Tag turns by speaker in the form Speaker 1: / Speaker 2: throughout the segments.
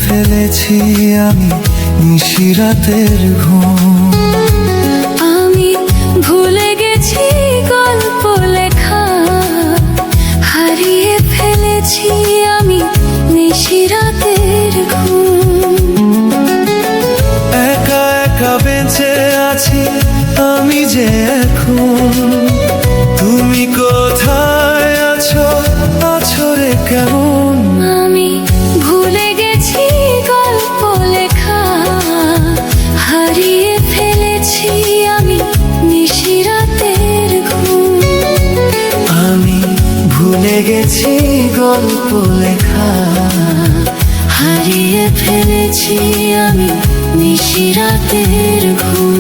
Speaker 1: ফেলেছি আমি নিশিরাতের ঘুম।
Speaker 2: আমি ভুলে গেছি গল্প লেখা, হারিয়ে ফেলেছি আমি নিশিরাতের ঘুম।
Speaker 1: একা একা বেঁচে আছি আমি যে এখন, তুমি কোথায় আছো, আছো রে কেমন?
Speaker 2: আমি ভুলে গেছি গল্প লেখা, হারিয়ে ফেলেছি আমি নিশিরাতের ঘুম।
Speaker 1: আমি ভুলে গেছি গল্প লেখা,
Speaker 2: হারিয়ে ফেলেছি আমি নিশিরাতের ঘুম।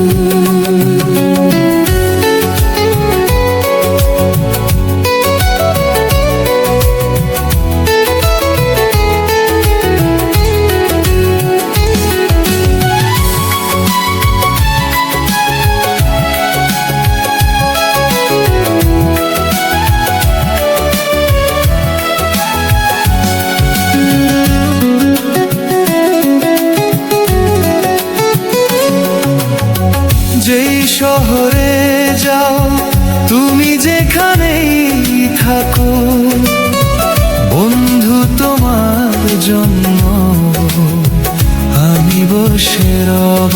Speaker 1: যেই শহরে যাও তুমি যেখানেই থাকো, বন্ধু তোমার জন্য আমি বসে রব।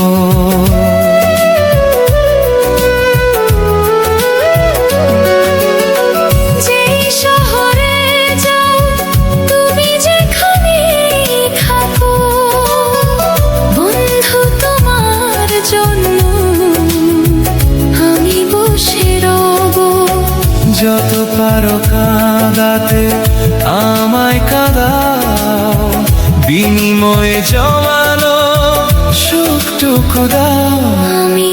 Speaker 2: যেই শহরে যাও তুমি যেখানেই থাকো, বন্ধু তোমার জন্য আমি বসে রব।
Speaker 1: যত পারো কাঁদাতে আমায় কাঁদাও, বিনিময়ে জমানো সুখটুকু দাও।
Speaker 2: আমি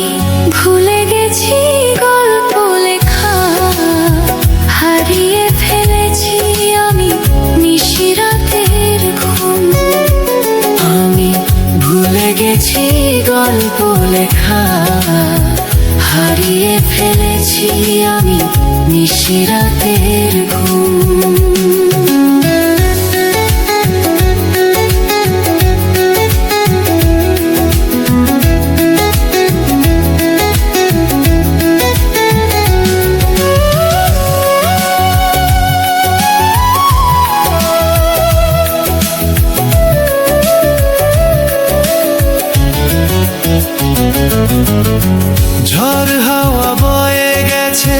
Speaker 2: ভুলে গেছি গল্প লেখা, হারিয়ে ফেলেছি আমি নিশিরাতের ঘুম।
Speaker 1: আমি ভুলে গেছি গল্প লেখা,
Speaker 2: হারিয়ে ফেলেছি আমি নিশিরাতের ঘুম।
Speaker 1: ঝড় হাওয়া বয়ে গেছে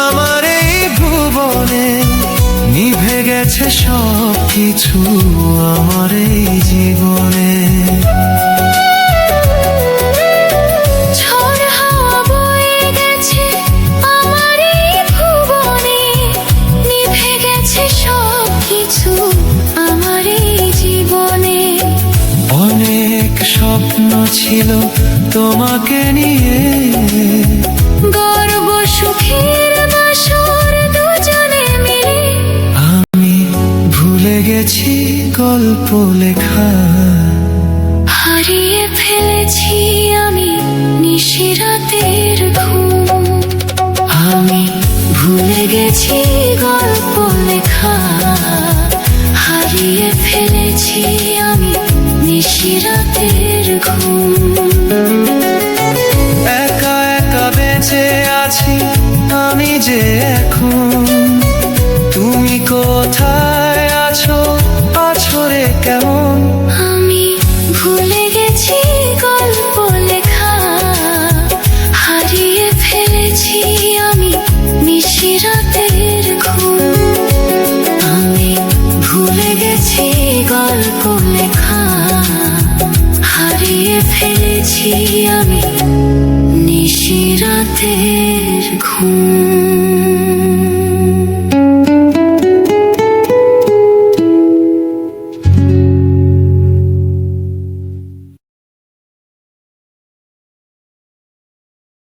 Speaker 1: আমার এই ভুবনে, নিভে গেছে সব কিছু আমার এই জীবনে।
Speaker 2: ঝড় হাওয়া বয়ে গেছে আমার এই ভুবনে, নিভে গেছে সব কিছু আমার এই জীবনে।
Speaker 1: অনেক স্বপ্ন ছিল তোমাকে নিয়ে,
Speaker 2: গর্ব সুখের বাসর দুজনে মিলে।
Speaker 1: আমি ভুলে গেছি গল্প লেখা,
Speaker 2: হারিয়ে ফেলেছি আমি নিশিরাতের ঘুম।
Speaker 1: আমি
Speaker 2: ভুলে গেছি গল্প লেখা, হারিয়ে ফেলেছি আমি